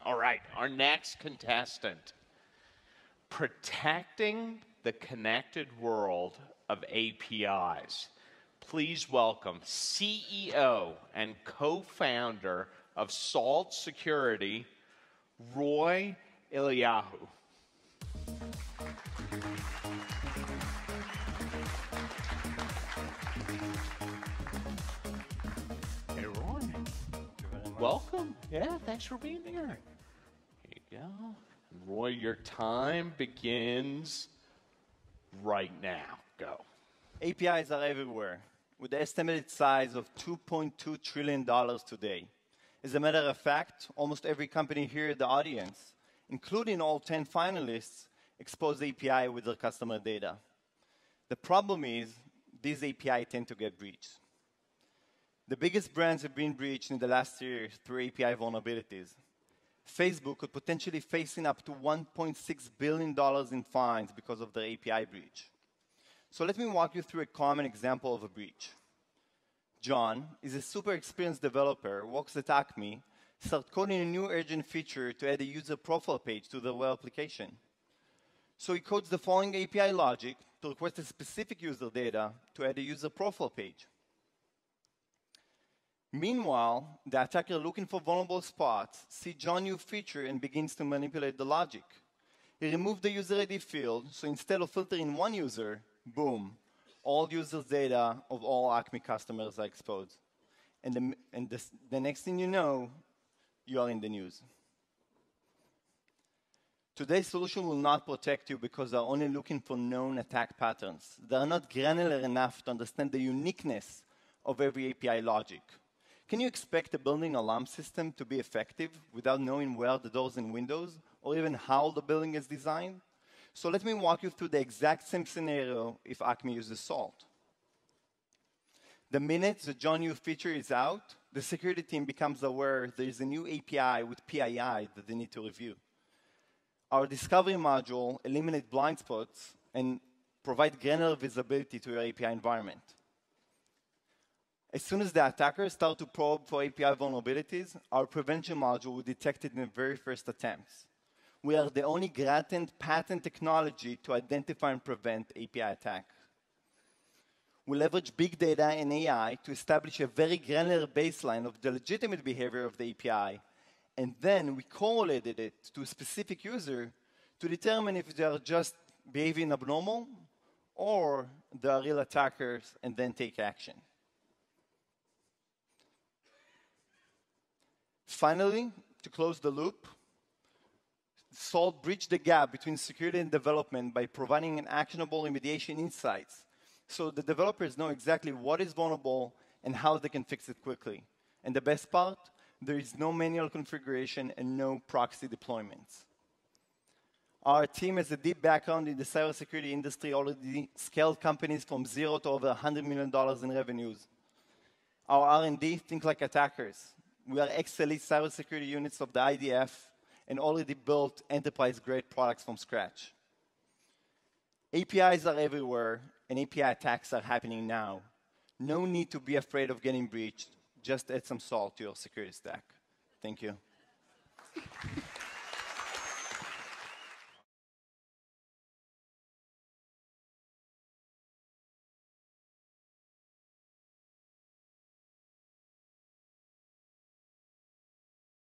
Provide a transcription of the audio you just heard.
All right, our next contestant. Protecting the connected world of APIs. Please welcome CEO and co-founder of Salt Security, Roy Eliyahu. Hey, Roy. Welcome. Yeah, thanks for being here. Here you go. Roy, your time begins right now. Go. APIs are everywhere, with the estimated size of $2.2 trillion today. As a matter of fact, almost every company here in the audience, including all 10 finalists, expose API with their customer data. The problem is, these API tend to get breached. The biggest brands have been breached in the last year through API vulnerabilities. Facebook could potentially facing up to $1.6 billion in fines because of their API breach. So let me walk you through a common example of a breach. John is a super experienced developer, works at Acme, started coding a new urgent feature to add a user profile page to the web application. So he codes the following API logic to request a specific user data to add a user profile page. Meanwhile, the attacker looking for vulnerable spots sees John's new feature and begins to manipulate the logic. He removed the user ID field, so instead of filtering one user, boom, all users' data of all Acme customers are exposed. And the next thing you know, you are in the news. Today's solution will not protect you because they're only looking for known attack patterns. They are not granular enough to understand the uniqueness of every API logic. Can you expect a building alarm system to be effective without knowing where the doors and windows, or even how the building is designed? So let me walk you through the exact same scenario if Acme uses Salt. The minute the John new feature is out, the security team becomes aware there is a new API with PII that they need to review. Our discovery module eliminates blind spots and provides granular visibility to your API environment. As soon as the attackers start to probe for API vulnerabilities, our prevention module will detect it in the very first attempts. We are the only granted patent technology to identify and prevent API attack. We leverage big data and AI to establish a very granular baseline of the legitimate behavior of the API, and then we correlated it to a specific user to determine if they are just behaving abnormal or they are real attackers, and then take action. Finally, to close the loop, Salt bridged the gap between security and development by providing an actionable remediation insights, so the developers know exactly what is vulnerable and how they can fix it quickly. And the best part, there is no manual configuration and no proxy deployments. Our team has a deep background in the cybersecurity industry, already scaled companies from zero to over $100 million in revenues. Our R&D think like attackers. We are ex-elite cybersecurity units of the IDF and already built enterprise-grade products from scratch. APIs are everywhere, and API attacks are happening now. No need to be afraid of getting breached. Just add some salt to your security stack. Thank you.